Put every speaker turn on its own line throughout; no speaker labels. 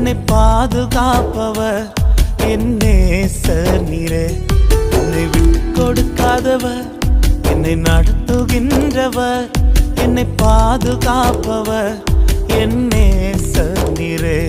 என்னை பாதுகாப்பவர் என் நேசர் நீரே. என்னை விட்டு கொடுக்காதவர், என்னை நடத்துகின்றவர், என்னை பாதுகாப்பவர் என் நேசர் நீரே.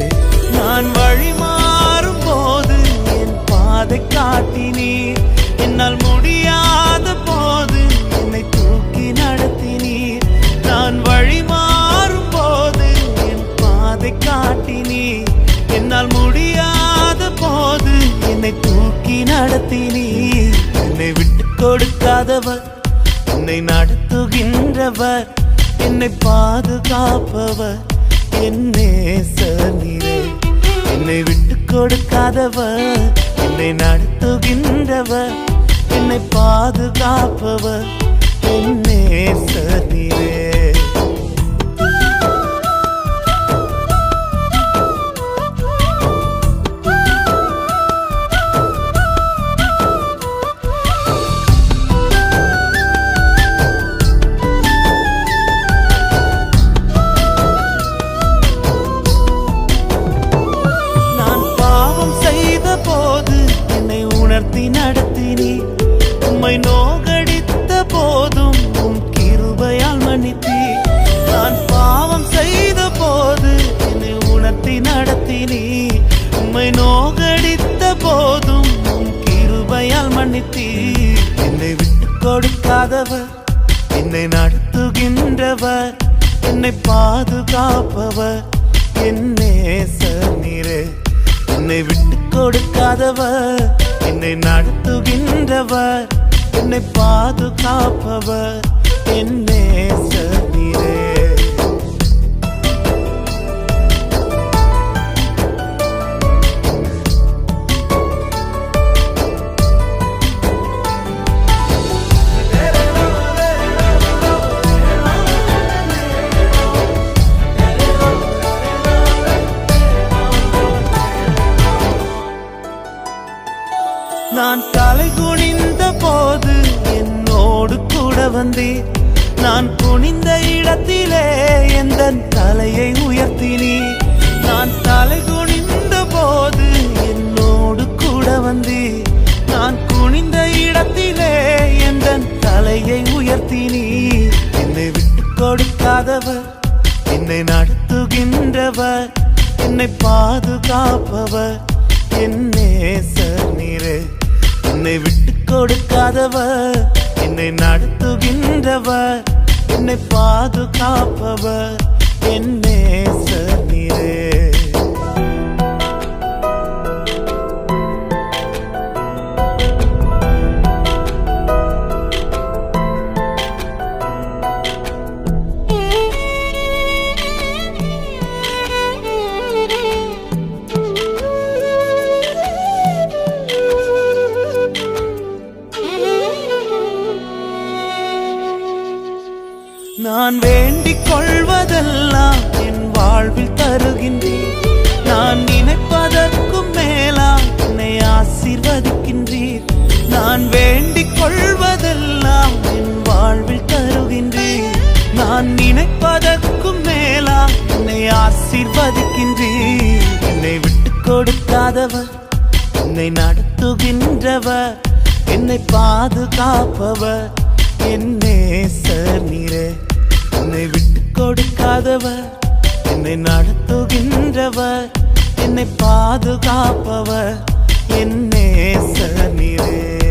நான் வழி மாறும் போது என் பாதை காட்டினீர், என்னால் முடியாத போது என்னை தூக்கி நடத்தினீர். நான் வழி மாறும் போது என் பாதை காட்டினீர், என்னால் முடியாத போது என்னை தூக்கி நடத்தினீர். என்னை விட்டு கொடுக்காதவர், என்னை நடத்துகின்றவர், என்னை பாதுகாப்பவர் என் நேசர் நீரே. என்னை விட்டு கொடுக்காதவர், என்னை நடத்துகின்றவர், என்னை பாதுகாப்பவர் என் நேசர் நீரே. நடத்தினீர், உம்மை நோகடித்த போதும் உம் கிருபையால் மன்னித்தீர். நான் பாவம் செய்த போது என்னை உணர்த்தி நடத்தினீர், உம்மை நோகடித்த போதும் உம் கிருபையால் மன்னித்தீர். என்னை விட்டு கொடுக்காதவர், என்னை நடத்துகின்றவர், என்னை பாதுகாப்பவர் என் நேசர் நீரே. என்னை விட்டு கொடுக்காதவர், என்னை நடத்துகின்றவர், என்னை பாதுகாப்பவர் என் நேசர் நீரே. நான் தலை குனிந்த போது என்னோடு கூட வந்தீர், நான் குனிந்த இடத்திலே எந்த தலையை உயர்த்தினீர். நான் தலை குனிந்த போது என்னோடு கூட வந்தீர், நான் குனிந்த இடத்திலே எந்த தலையை உயர்த்தினீர். என்னை விட்டு கொடுக்காதவர், என்னை நடத்துகின்றவர், என்னை பாதுகாப்பவர் என் நேசர் நீரே. என்னை விட்டு கொடுக்காதவர், என்னை நடத்துகின்றவர், என்னை பாதுகாப்பவர் என் நேசர் நீரே. நான் வேண்டிக் கொள்வதெல்லாம் என் வாழ்வில் தருகின்றீர், நான் நினைப்பதற்கும் மேலாம் என்னை ஆசீர்வதிக்கின்றீர். நான் வேண்டிக் கொள்வதெல்லாம் என் வாழ்வில் தருகின்றீர், நான் நினைப்பதற்கும் மேலாம் என்னை ஆசீர்வதிக்கின்றீர். என்னை விட்டு கொடுக்காதவர், என்னை நடத்துகின்றவர், என்னை பாதுகாப்பவர் என் நேசர் நீரே. என்னை விட்டு கொடுக்காதவர், என்னை நடத்துகின்றவர், என்னை பாதுகாப்பவர் என் நேசர் நீரே.